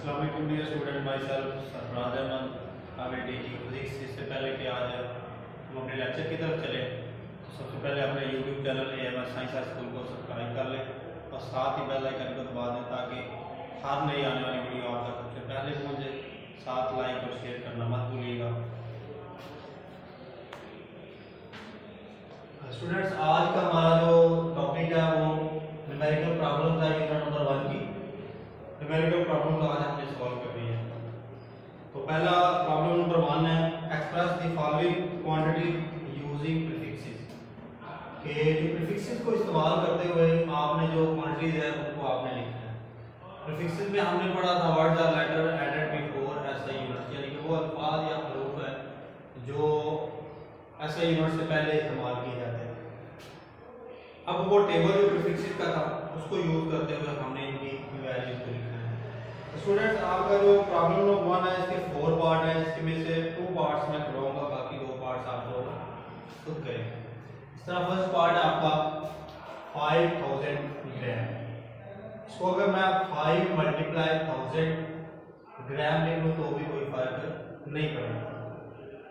अस्सलाम वालेकुम dear student, myself Sarfaraz Ahmed. I will teaching physics. इससे पहले कि आज हम अपने लेक्चर की तरफ चले तो सबसे पहले अपने YouTube channel AMS science school को सब्सक्राइब कर लें और साथ ही बेल आइकन को दबा दें ताकि हर नई आने वाली वीडियो आप तक सबसे पहले पहुँचे। साथ लाइक और शेयर करना मत भूलिएगा। स्टूडेंट्स, आज का हमारा जो टॉपिक है वो न्यूमेरिकल प्रॉब्लम है, यूनिट नंबर 1 की न्यूमेरिकल प्रॉब्लम को आज हमने सॉल्व करनी है। तो पहला प्रॉब्लम नंबर 1 है, express the following quantity using prefixes. कि जो प्रीफिक्सेस को इस्तेमाल करते हुए आपने जो क्वांटिटीज है उनको आपने लिखना है। प्रीफिक्सेस में हमने पढ़ा था words are letter added before SI unit, यानी कि वो अल्फाज या हरूफ है जो SI यूनिट से पहले इस्तेमाल किए जाते हैं। अब वो टेबल जो प्रीफिक्सेस का था उसको यूज करते हुए हमने इनकी वैल्यूज को लिखना है। स्टूडेंट्स, आपका जो प्रॉब्लम नंबर 1 है इसके 4 पार्ट है। इसके में से 2 पार्ट्स मैं करवाऊंगा, बाकी 2 पार्ट्स आप लोग खुद करेंगे। इस तरह फर्स्ट पार्ट है आपका 5000 ग्राम। इसको अगर मैं 5 × 1000 ग्राम लिख लूँ तो भी कोई फर्क नहीं पड़ेगा।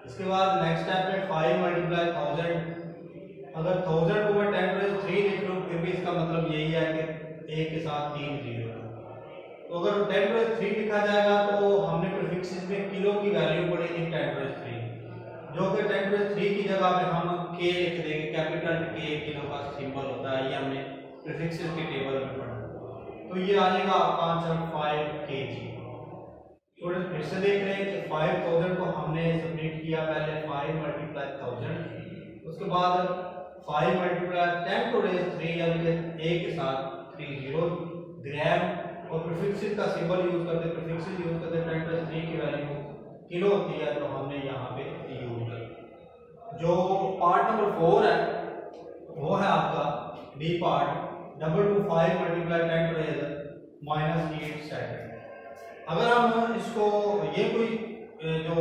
इसके बाद नेक्स्ट स्टेप है 5 × 1000। अगर 1000 को मैं 10⁻³ लिख लूँ फिर भी इसका मतलब यही है कि 1 के साथ 3 जीरो। तो अगर 10⁻³ लिखा जाएगा तो हमने प्रीफिक्सेस में किलो की वैल्यू पड़ेगी 10⁻³, जो कि 10⁻³ की जगह पे हम k लिख देंगे, कैपिटल K किलो का सिंबल होता है। ये हमने प्रीफिक्सेस के टेबल में पढ़ा। तो ये आ जाएगा आपका आंसर 5 kg। थोड़ा फिर से देख रहे हैं कि 5000 को हमने सबमिट किया पहले 5 × 1000, उसके बाद 5 × 10⁻³ यानी कि 1 के साथ 3 जीरो ग्राम और प्रीफिक्सेस का सिंबल यूज करते, प्रीफिक्सेस यूज करते 10⁻³ की वैल्यू किलो होती है तो हमने यहाँ पे यूज कर। जो पार्ट नंबर 4 है वो है आपका बी पार्ट, 225 × 10⁻⁻8 सेकंड। अगर हम इसको ये कोई जो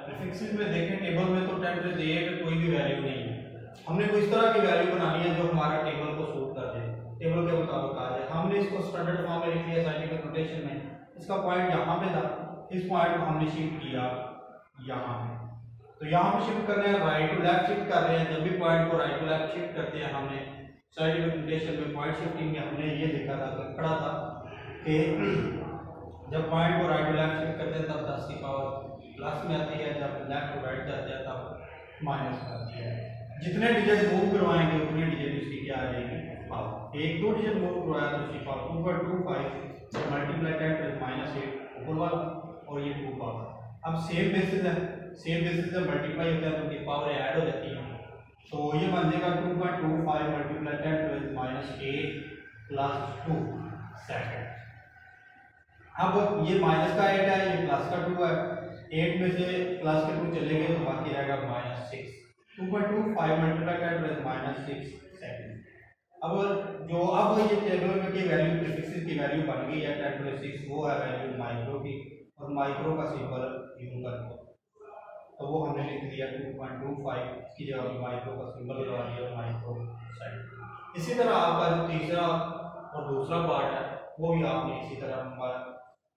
प्रीफिक्सेस में देखें टेबल में तो 10⁻8 कोई भी वैल्यू नहीं है। हमने कोई इस तरह की वैल्यू बनानी है जो हमारा टेबल को सूट कर दे, टेबल के मुताबिक आ जाए। हमने इसको स्टैंडर्ड फॉर्म में लिख लिया साइंटिफिक नोटेशन में। इसका पॉइंट यहाँ पे था, इस पॉइंट को हमने शिफ्ट किया यहाँ पे। तो यहाँ पे शिफ्ट करने हैं, राइट टू लेफ्ट शिफ्ट कर रहे हैं। जब भी पॉइंट को राइट टू लेफ्ट शिफ्ट करते हैं हमने साइंटिफिक नोटेशन में पॉइंट शिफ्टिंग में हमने ये लिखा था, पढ़ा था कि जब पॉइंट को राइट टू लेफ्ट शिफ्ट करते हैं तब 10 की पावर प्लस में आती है, जब लेफ्ट टू राइट जाते हैं तब माइनस में आती है। जितने डिजिट मूव करवाएंगे उतने डिजिट उसकी क्या आ जाएगी, पावर। 1-2 डिजिट मूव करवाया तो उसकी पावर 2.25 × 10⁻⁻8 ऊपर वाला और ये 2 पावर। अब सेम बेसिस है, सेम बेसिस से मल्टीप्लाई होता है तो उनकी पावर ऐड हो जाती है। तो ये बन जाएगा 2.25 × 10⁻⁸ + 2 सेकंड। अब ये माइनस का 8 है, ये प्लस का 2 है। 8 में से प्लस के 2 चले गए तो बाकी रहेगा -6। 2.25 × 10⁻⁶ सेकंड। अब ये टेबल में की वैल्यू प्रीफिक्सेस की वैल्यू बन गई है 10⁻⁶, वो है वैल्यू माइक्रो की और माइक्रो का सिंबल यूज करके तो वो हमने लिख दिया 2.25 की जगह माइक्रो का सिंबल लगा दिया माइक्रो साइड। इसी तरह आपका जो तीसरा और दूसरा पार्ट है वो भी आपने इसी तरह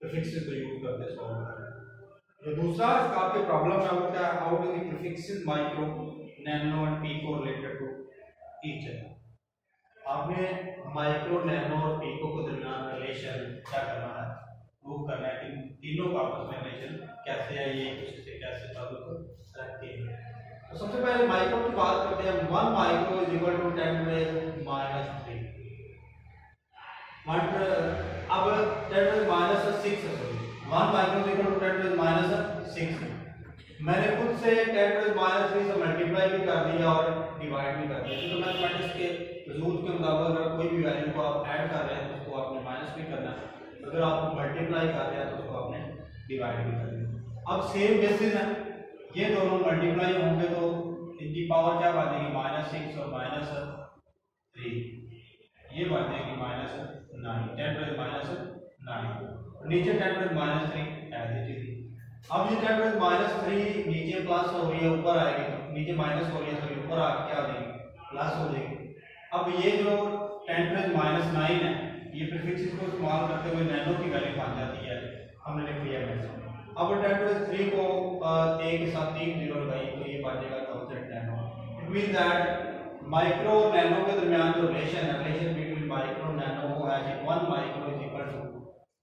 प्रीफिक्सेस को यूज करके सॉल्व करना। जो दूसरा इसका आपके प्रॉब्लम है वो क्या है, how do the prefixes micro, nano and pico related to each other. आपने माइक्रो, नैनो और पीको के दरमियान रिलेशन क्या करना है, प्रूव करना है कि तीनों का आपस में रिलेशन कैसे है, ये एक दूसरे से कैसे ताल्लुक रखते हैं। तो सबसे पहले माइक्रो की बात करते हैं। 1 माइक्रो = 10⁻⁻3। अब 10⁻⁶ 1 माइक्रो = 10⁻⁶। मैंने खुद से 10⁻³ से मल्टीप्लाई भी कर दिया और डिवाइड भी कर दिया। तो मैथमेटिक्स के रूल के मुताबिक अगर कोई भी वैल्यू को आप ऐड कर रहे हैं तो उसको आपने माइनस भी करना है, अगर आप मल्टीप्लाई कर रहे हैं तो उसको आपने डिवाइड भी करना है। अब सेम बेसिस है, ये दोनों मल्टीप्लाई होंगे तो इनकी पावर क्या बन जाएगी, -6 और -3, ये बन जाएगी -9, 10⁻⁹ नीचे 10⁻³ एज इट इज। अब ये 10⁻³ नीचे प्लस हो रही है ऊपर आएगी, तो नीचे माइनस हो रही है तो ऊपर आके क्या हो जाएगी, प्लस हो जाएगी। अब ये जो 10⁻⁹ है ये प्रीफिक्सेस को इस्तेमाल करते हुए नैनो की वैल्यू बन जाती है, हमने लिख लिया मैंने। अब 10⁻³ को a के साथ 3 जीरो लगाई तो ये बन जाएगा 1000 nano. It mean that micro और नैनो के दरमियान जो रिलेशन बिटवीन माइक्रो और नैनो वो है 1 micro is equal to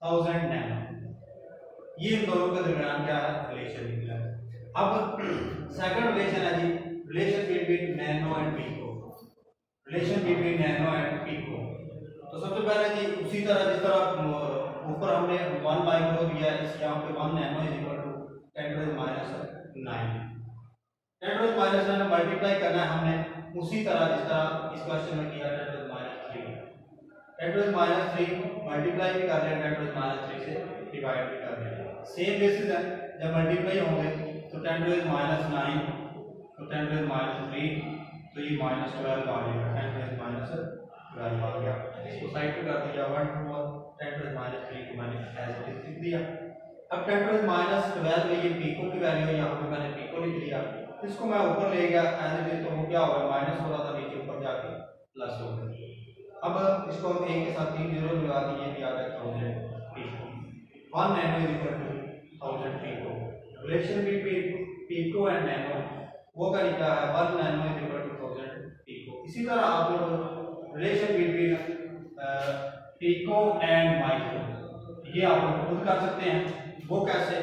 1000 nano. ये इन दोनों के दरमियान क्या है, रिलेशन निकला है। अब सेकंड रिलेशन है जी relation between nano and pico. Relation between nano and pico, तो सबसे पहले जी उसी तरह जिस तरह ऊपर हमने 1 माइक्रो दिया है, इस यहाँ पे 1 nano is equal to 10⁻⁹ 10⁻⁹ multiply करना है हमने उसी तरह जिस तरह इस क्वेश्चन में किया 10⁻³ 10⁻³ मल्टीप्लाई भी कर रहे हैं 10⁻³ से डिवाइड भी कर रहे हैं, सेम बेसिस है। जब मल्टीप्लाई होंगे तो 10⁻⁹ तो 10⁻³ तो ये -12 आ जाएगा, 10⁻12 आ गया। इसको साइड पे कर दिया 1 2 10⁻³ को मैंने एज इट इज लिख दिया। अब 10⁻12 में ये पीको की वैल्यू है, यहाँ पे मैंने पीको लिख लिया, इसको मैं ऊपर ले गया एज इट इज, तो वो क्या होगा माइनस हो रहा था नीचे ऊपर जाके प्लस हो गया। अब इसको हम a के साथ 3 जीरो लगा दिए, भी आ गया 1000 pico. 1 nano is equal to 1000 pico. Relation between pico and nano वो का क्या है 1 nano is equal to 1000 pico. इसी तरह आप लोग relation between pico and micro ये आप लोग खुद कर सकते हैं। वो कैसे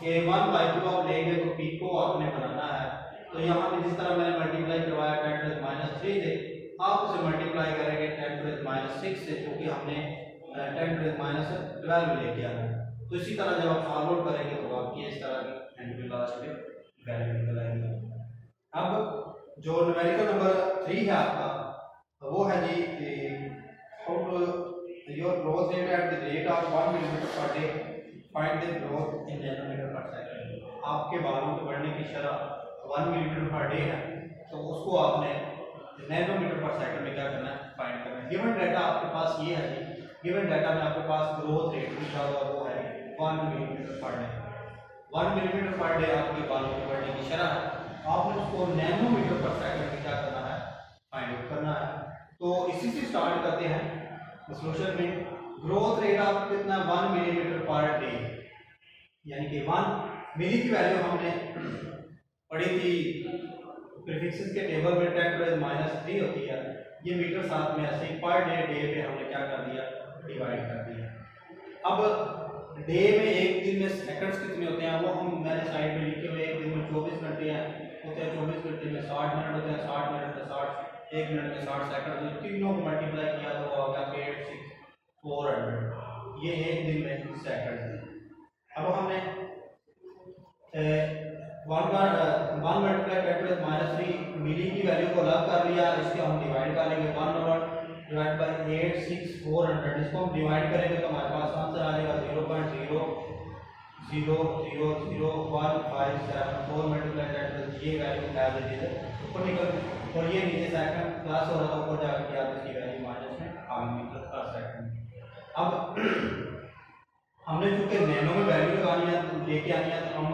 कि 1 माइक्रो आप लेंगे तो पीको आपने बनाना है, तो यहाँ पे जिस तरह मैंने मल्टीप्लाई करवाया 10⁻³ से, आप उसे मल्टीप्लाई करेंगे 10⁻6 से, क्योंकि हमने 10⁻12 लेके आना है। तो इसी तरह जब आप फॉरवर्ड करेंगे तो आपकी इस तरह की एंड पे लास्ट में वैल्यू निकल आएगी। अब जो न्यूमेरिकल नंबर 3 है आपका, वो है जी your growth rate at the rate of 1 millimeter per day, find the growth in nanometer per second। आपके बालों के बढ़ने की शरह 1 मिलीमीटर पर डे है, तो उसको आपने नैनोमीटर पर सेकंड में क्या करना है, फाइंड करना है। गिवन डाटा आपके पास ये है जी, गिवन डाटा में आपके पास ग्रोथ रेट लिखा हुआ वो है 1 millimetre per day. 1 millimetre per day आपके बालों के बढ़ने की शरह है, आपने उसको नैनोमीटर पर सेकंड में क्या करना है, फाइंड आउट करना है। तो इसी से स्टार्ट करते हैं सॉल्यूशन में। ग्रोथ रेट ऑफ कितना 1 मिलीमीटर पर डे, यानी कि 1 मिली की वैल्यू हमने पढ़ी थी प्रीफिक्सेस के टेबल में 10⁻³ होती है, ये मीटर साथ में ऐसे ही पर डे पे हमने क्या कर दिया, डिवाइड कर दिया। अब डे में एक दिन में सेकंड्स कितने होते हैं वो हम मैंने साइड में लिखे हुए, एक दिन में 24 घंटे हैं होते हैं, 24 घंटे में 60 मिनट होते हैं, 60 मिनट में 60, 1 मिनट में 60 सेकंड, तो तीनों को मल्टीप्लाई किया तो हो गया 86400, ये एक दिन में सेकंड है। अब हमने 1 मल्टीप्लाई 10⁻³ मिली की वैल्यू को अलग कर लिया, इसके हम डिवाइड करेंगे 1 डिवाइड बाय 86400, इसको हम डिवाइड करेंगे तो हमारे पास आंसर आ जाएगा 0.000157 मल्टीप्लाई दैट, ये वैल्यू एज इट इज ऊपर निकल, और ये नीचे सेकंड प्लस हो रहा था ऊपर जाकर क्या इसकी वैल्यू माइनस में आ गई मीटर पर सेकंड। अब हमने चूंकि नैनो में वैल्यू लगानी है लेके आनी है, तो हम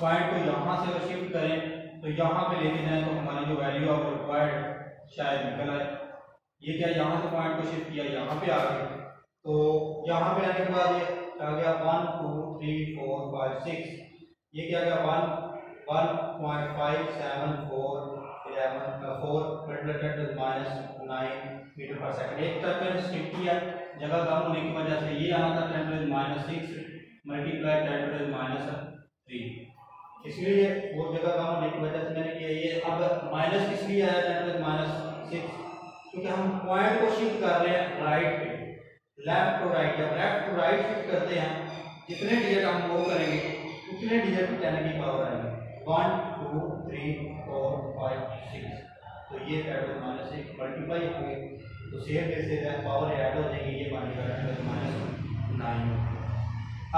पॉइंट को यहाँ से अगर शिफ्ट करें तो यहाँ पे लेके जाएं तो हमारी जो वैल्यू ऑफ रिक्वायर्ड शायद निकल आए। ये क्या यहाँ से पॉइंट को शिफ्ट किया यहाँ पे आ गए, तो यहाँ पे आने के बाद ये आ गया 1 2 3 4 5 6, ये क्या गया 1.57411 मीटर पर सेकंड। एक तरफ मैंने शिफ्ट किया, जगह कम होने की वजह से ये आना था 10⁻6 मल्टीप्लाई 10⁻3, इसलिए वो जगह कम होने की वजह से मैंने किया ये। अब माइनस किस लिए आया 10⁻6, क्योंकि हम पॉइंट को शिफ्ट कर रहे हैं राइट पे, लेफ्ट टू राइट, जब लेफ्ट टू राइट शिफ्ट करते हैं जितने डिजिट हम वो करेंगे उतने डिजिट 10 की पावर आएगी, 1 2 3 4 5 6, तो ये 10⁻6 मल्टीप्लाई होंगे तो सेम बेसिस है पावर ऐड हो जाएगी, ये मानेगा 10⁻9।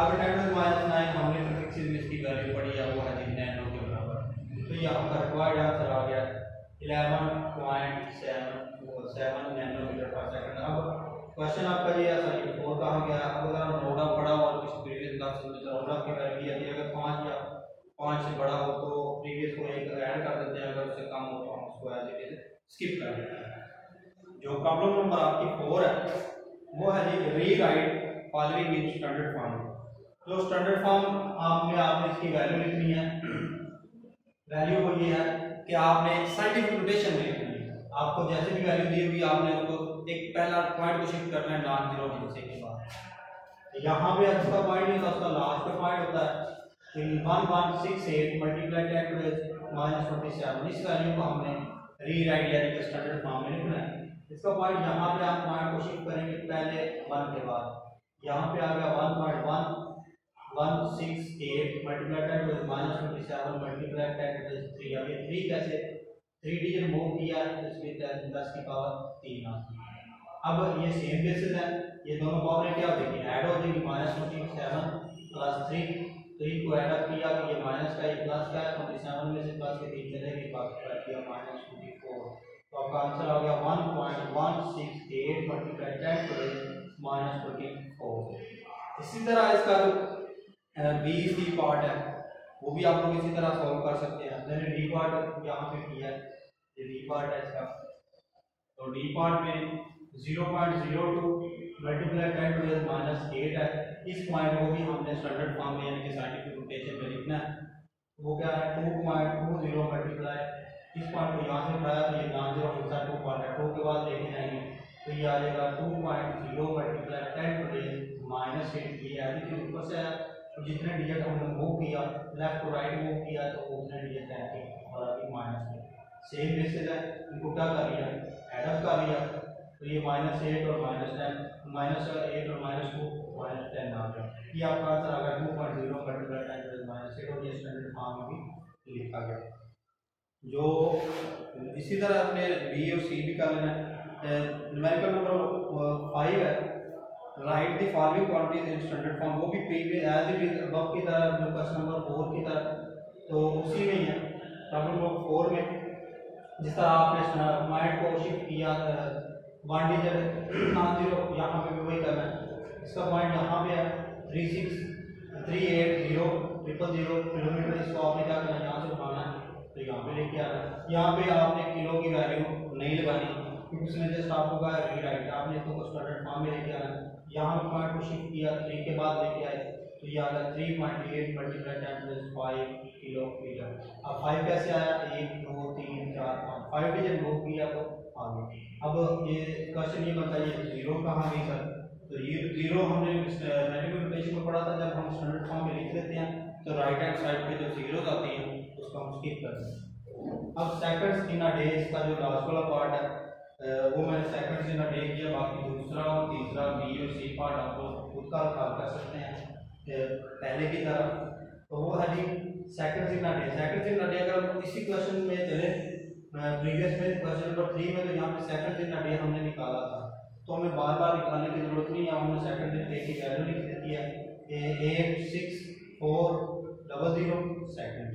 अब 10⁻9 हमने प्रीफिक्सेस में इसकी वैल्यू पढ़ी है वो है जी नैनो के बराबर, तो यहाँ पर रिक्वायर्ड आंसर आ गया 11.77 नैनोमीटर पर सेकंड। अब क्वेश्चन आपका ये ऐसा है 4 कहाँ गया, अब अगर हम रोड ऑफ बड़ा और कुछ प्रीवियस क्लास में रोड ऑफ की वैल्यू है, अगर 5 या 5 से बड़ा हो तो प्रीवियस को एक ऐड कर देते हैं, अगर उससे कम हो तो हम उसको एज इट इज स्किप कर देते हैं। जो प्रॉब्लम नंबर आपकी 4 है वो है जी री right following in standard form. जो स्टैंडर्ड फॉर्म आपने इसकी वैल्यू लिखनी है। वैल्यू वो ये है कि आपने साइंटिफिक नोटेशन में लिखनी है। आपको जैसे भी वैल्यू दी होगी आपने उसको एक पहला पॉइंट को शिफ्ट करना है नॉन जीरो हिस्से के बाद। यहाँ पे उसका पॉइंट नहीं था, उसका लास्ट का पॉइंट होता है 1168 मल्टीप्लाई 10 टू द माइनस 27। इस वैल्यू को हमने रीराइट यानी कि स्टैंडर्ड फॉर्म में लिखना है। इसका पॉइंट यहाँ पे आप पॉइंट को शिफ्ट करेंगे पहले 1 के बाद। यहाँ पे आ गया 1.1168 multiply 10 to the minus 27 multiply 10 to the 3। अब ये 3 कैसे 3 डिजिट मूव किया है, इसमें 10 की पावर 3 आती है। अब ये सेम बेसिस है, ये दोनों पावर क्या हो जाएगी ऐड हो जाएगी। माइनस 27 प्लस 3 को ऐड अप किया तो ये माइनस का ये प्लस का है, 27 में से प्लस के 3 चलेगी, बाकी रख दिया माइनस 24। तो आपका आंसर आ गया 1.168 मल्टीप्लाई 10 टू द माइनस 24। इसी तरह इसका जो बी सी पार्ट है वो भी आप लोग इसी तरह सॉल्व कर सकते हैं। मैंने डी पार्ट यहाँ पे किया है, ये डी पार्ट है इसका। तो डी पार्ट में 0.02 मल्टीप्लाई 10 टू द माइनस 8 है। इस पॉइंट को भी हमने स्टैंडर्ड फॉर्म में यानी कि साइंटिफिक नोटेशन में लिखना है। वो क्या है 2.20 मल्टीप्लाई, इस पॉइंट को यहाँ से उठाया तो ये नॉन जीरो हिस्सा 2 पार्ट है, 2 के बाद लेके जाएंगे तो ये आ जाएगा 2.0 मल्टीप्लाई 10 टू द माइनस 8। ये एडिशन ऊपर से है, तो जितने डिजिट हमने मूव किया लेफ्ट टू राइट मूव किया तो उतने डिजिट है और अभी माइनस में सेम बेसिस है। इनको क्या कर लिया एडअप कर लिया तो ये -8 और -10 -8 और -2 -10 आ गया। ये आपका आंसर आ गया 2.0 मल्टीप्लाई 10 टू द -8 और ये स्टैंडर्ड फॉर्म में भी लिखा गया। जो इसी तरह अपने बी और सी भी कर लेना है। न्यूमेरिकल नंबर 5 है, write the following quantities in standard form. वो भी previous as it is above की तरह जो क्वेश्चन नंबर 4 की तरह, तो उसी में ही है। प्रॉब्लम नंबर 4 में जिस तरह आपने पॉइंट को शिफ्ट किया 1 डिजिट नॉन जीरो, यहाँ पे भी वही करना है। इसका पॉइंट यहाँ पे है 3800000 किलोमीटर। इसको आपने क्या करना है यहाँ से उठाना है तो यहाँ पे लेके आना है। यहाँ पे आपने किलो की वैल्यू नहीं लगानी क्योंकि उसने जस्ट आपको कहा रीराइट, आपने इसको स्टैंडर्ड फॉर्म में लेके आना है। यहाँ पे पॉइंट को शिफ्ट किया 3 के बाद लेके आए तो ये आ गया 3.8 मल्टीप्लाई 10 टू द 5 किलोमीटर। अब 5 कैसे आया 1 2 3 4 5 डिजिट मूव किया तो आ गया। अब ये क्वेश्चन ये बनता है ये जीरो कहाँ गई सर, तो ये जीरो हमने नोटेशन में पढ़ा था जब हम स्टैंडर्ड फॉर्म में लिख देते हैं तो राइट हैंड साइड पे जो जीरोस आती हैं उसको हम स्किप करते हैं। अब सेकंड्स इन अ डे, इसका जो लास्ट वाला पार्ट है वो मैंने सेकंड्स इन अ डे किया, बाकी दूसरा और तीसरा बी और सी पार्ट आप लोग खुद का हल कर सकते हैं पहले की तरह। तो वो है जी seconds in a day. Seconds in a day अगर हम इसी क्वेश्चन में चले प्रीवियस में क्वेश्चन नंबर 3 में, तो यहाँ पे सेकंड्स इन अ डे हमने निकाला था तो हमें बार बार निकालने की जरूरत नहीं है। हमने सेकंड इन डे की वैल्यू लिख देती है 86400 सेकंड।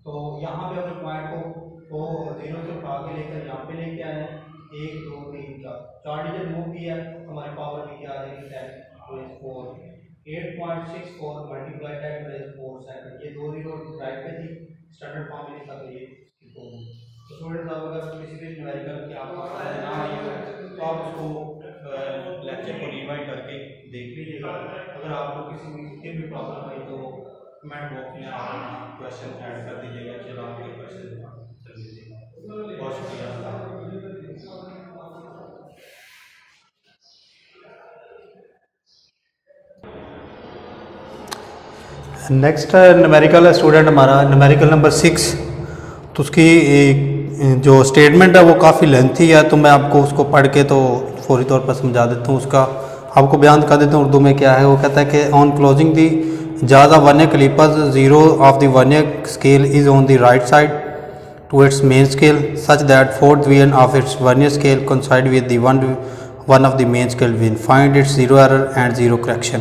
तो यहाँ पे अपने पॉइंट को 0 से उठा के लेकर यहाँ पे लेके आए हैं 1 2 3 4 डिजिट मूव किया हमारी पावर भी क्या आ जाएगी 10 4 8.64 मल्टीप्लाई 10 टू द 4 सेकंड। ये 2 जीरो राइट पे थी, स्टैंडर्ड फॉर्म में लिखा तो ये तो स्टूडेंट्स आप अगर किसी भी न्यूमेरिकल की आपको ना आई हो तो आप उसको लेक्चर को रिवाइंड करके देख लीजिएगा। अगर आपको किसी भी प्रॉब्लम आई तो कमेंट बॉक्स में आप क्वेश्चन ऐड कर दीजिएगा, चलो आपके क्वेश्चन कर लीजिएगा। बहुत शुक्रिया। नेक्स्ट न्यूमेरिकल स्टूडेंट हमारा न्यूमेरिकल नंबर 6। तो उसकी जो स्टेटमेंट है वो काफ़ी लेंथी है, तो मैं आपको उसको पढ़ के तो फौरी तौर पर समझा देता हूँ। उसका आपको बयान कर देता हूँ उर्दू में क्या है। वो कहता है कि ऑन क्लोजिंग दी ज़्यादा vernier calipers zero of the vernier scale is on the right side to its main scale such that fourth division of its vernier scale coincide with the one of the main scale when find its zero error and zero correction.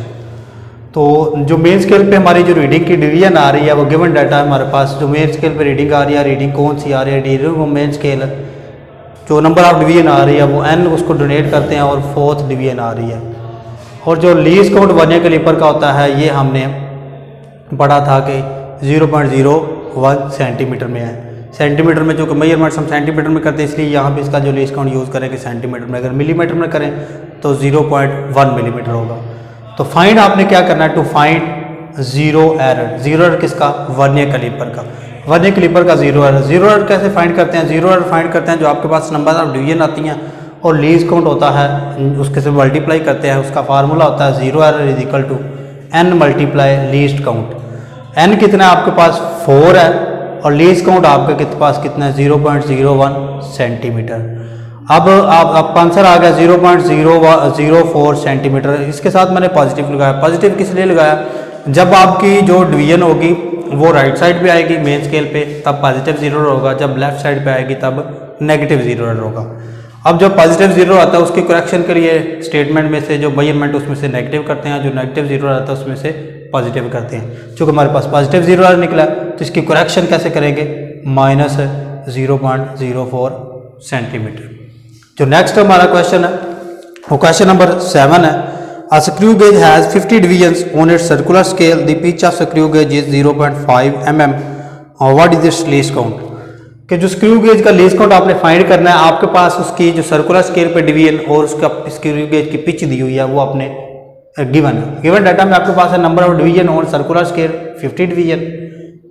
तो जो main scale पे हमारी जो reading की division आ रही है वो given data है हमारे पास। जो मेन स्केल पे रीडिंग आ रही है, रीडिंग कौन सी आ रही है, रीडिंग वो मेन स्केल जो नंबर ऑफ डिवीजन आ रही है वो n उसको डोनेट करते हैं और फोर्थ डिवीजन आ रही है। और जो लीस्ट काउंट वर्नियर कैलिपर का होता है ये हमने पढ़ा था कि 0.01 सेंटीमीटर में है। सेंटीमीटर में जो कि मेजरमेंट्स हम सेंटीमीटर में करते हैं इसलिए यहाँ पे इसका जो लीस्ट काउंट यूज़ करेंगे सेंटीमीटर में। अगर मिलीमीटर में करें तो 0.1 मिलीमीटर होगा। तो फाइंड आपने क्या करना है, to find zero error. Zero error किसका, वर्नियर कैलिपर का। वर्नियर कैलिपर का ज़ीरो एरर। ज़ीरो एरर कैसे फाइंड करते हैं, ज़ीरो एरर फाइंड करते हैं जो आपके पास नंबर ऑफ डिवीजन आती हैं और लीस्ट काउंट होता है, उसके से मल्टीप्लाई करते हैं। उसका फार्मूला होता है zero error is equal to n multiply least count. n कितना है आपके पास 4 है और लीस्ट काउंट आपके पास कितना है 0.01 सेंटीमीटर। अब आपका आंसर आ गया 0.004 सेंटीमीटर। इसके साथ मैंने पॉजिटिव लगाया। पॉजिटिव किस लिए लगाया, जब आपकी जो डिवीजन होगी वो राइट साइड पे आएगी मेन स्केल पे तब पॉजिटिव ज़ीरो होगा, जब लेफ्ट साइड पे आएगी तब नेगेटिव ज़ीरो होगा। अब जब पॉजिटिव ज़ीरो आता है उसकी करेक्शन के लिए स्टेटमेंट में से जो मेजरमेंट उसमें से नेगेटिव करते हैं, जो नेगेटिव ज़ीरो आता है उसमें से पॉजिटिव करते हैं। चूँकि हमारे पास पॉजिटिव ज़ीरो निकला तो इसकी करेक्शन कैसे करेंगे, माइनस 0.04 सेंटीमीटर। जो नेक्स्ट हमारा क्वेश्चन है वो क्वेश्चन नंबर 7 है। A screw gauge has 50 divisions on its circular scale. The pitch of screw gauge is 0.5 mm. What is its least count? कि जो स्क्रू गेज का लीस्ट काउंट आपने find करना है, आपके पास उसकी जो सर्कुलर स्केल पे डिवीजन और उसका स्क्रू गेज की पिच दी हुई है वो आपने गिवन है। गिवन डाटा में आपके पास है number of division on circular scale 50 division,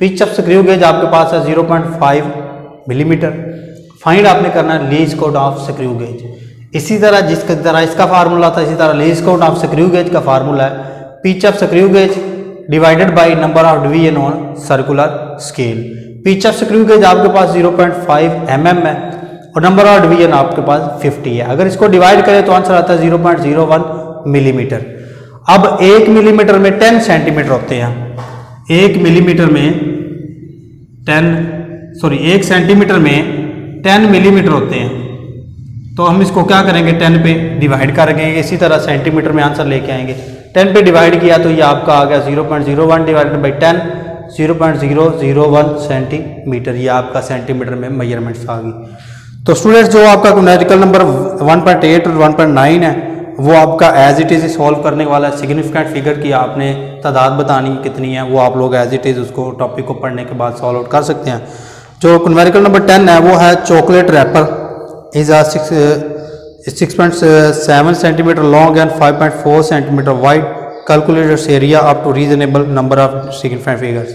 pitch of screw gauge आपके पास है 0.5 मिलीमीटर। फाइंड आपने करना है least count of screw gauge. इसी तरह जिसकी तरह इसका फार्मूला था, इसी तरह least count of screw gauge का फार्मूला है pitch of screw gauge divided by number of division on circular scale. Pitch of screw gauge आपके पास 0.5 mm है और नंबर ऑफ डिवीजन आपके पास 50 है। अगर इसको डिवाइड करें तो आंसर आता है 0.01 मिलीमीटर। अब 1 मिलीमीटर में 10 सेंटीमीटर होते हैं। 1 मिलीमीटर में 1 सेंटीमीटर में 10 मिलीमीटर होते हैं। तो हम इसको क्या करेंगे, 10 पे डिवाइड करेंगे। इसी तरह सेंटीमीटर में आंसर लेके आएंगे। 10 पे डिवाइड किया तो ये आपका आ गया 0.01 डिवाइडेड बाई 10, 0.001 सेंटीमीटर। ये आपका सेंटीमीटर में मेजरमेंट्स आ गई। तो स्टूडेंट्स जो आपका न्यूमेरिकल नंबर 1.8 और 1.9 है वो आपका एज इट इज़ सॉल्व करने वाला है। सिग्निफिकेंट फिगर की आपने तादाद बतानी कितनी है वो आप लोग एज इट इज़ उसको टॉपिक को पढ़ने के बाद सॉल्व आउट कर सकते हैं। जो न्यूमेरिकल नंबर 10 है वो है chocolate wrapper is 6.7 centimetre long and 5.4 centimetre wide. Calculate area up to reasonable number of significant figures.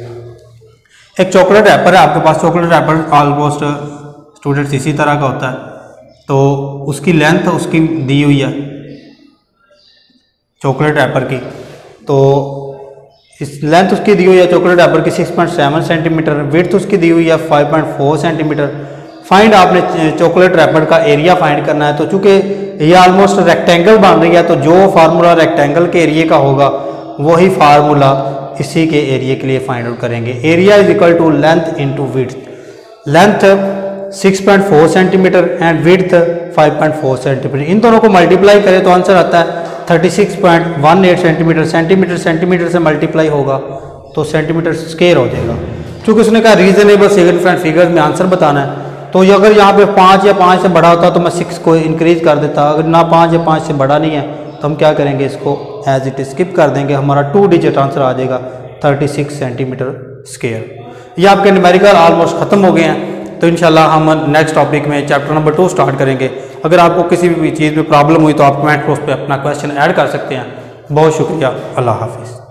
एक चॉकलेट रैपर है आपके पास। चॉकलेट रैपर ऑलमोस्ट स्टूडेंट्स इसी तरह का होता है। तो उसकी लेंथ उसकी दी हुई है चॉकलेट रैपर की, तो इस लेंथ उसकी दी हुई है चॉकलेट रैपर की 6.7 सेंटीमीटर, विड्थ उसकी दी हुई है 5.4 सेंटीमीटर। फाइंड आपने चॉकलेट रैपर का एरिया फाइंड करना है। तो चूंकि ये ऑलमोस्ट रेक्टेंगल बन रही है तो जो फार्मूला रेक्टेंगल के एरिया का होगा वही फार्मूला इसी के एरिया के लिए फाइंड आउट करेंगे। Area is equal to length into width. Length 6.4 centimetre and width 5.4 centimetre. इन दोनों को मल्टीप्लाई करें तो आंसर आता है 36.18 सेंटीमीटर। सेंटीमीटर से मल्टीप्लाई होगा तो सेंटीमीटर स्क्वायर हो जाएगा। क्योंकि उसने कहा रीजनेबल सिग्निफिकेंट फिगर्स में आंसर बताना है। तो अगर यहाँ पे 5 या 5 से बड़ा होता तो मैं 6 को इंक्रीज कर देता। अगर ना 5 या 5 से बड़ा नहीं है तो हम क्या करेंगे, इसको एज इट स्किप कर देंगे। हमारा 2 डिजिट आंसर आ जाएगा 36 सेंटीमीटर स्क्वायर। ये आपके न्यूमेरिकल ऑलमोस्ट ख़त्म हो गए हैं। तो इंशाल्लाह हम नेक्स्ट टॉपिक में चैप्टर नंबर 2 स्टार्ट करेंगे। अगर आपको किसी भी चीज़ में प्रॉब्लम हुई तो आप कमेंट बॉक्स पे अपना क्वेश्चन ऐड कर सकते हैं। बहुत शुक्रिया। अल्लाह हाफिज़।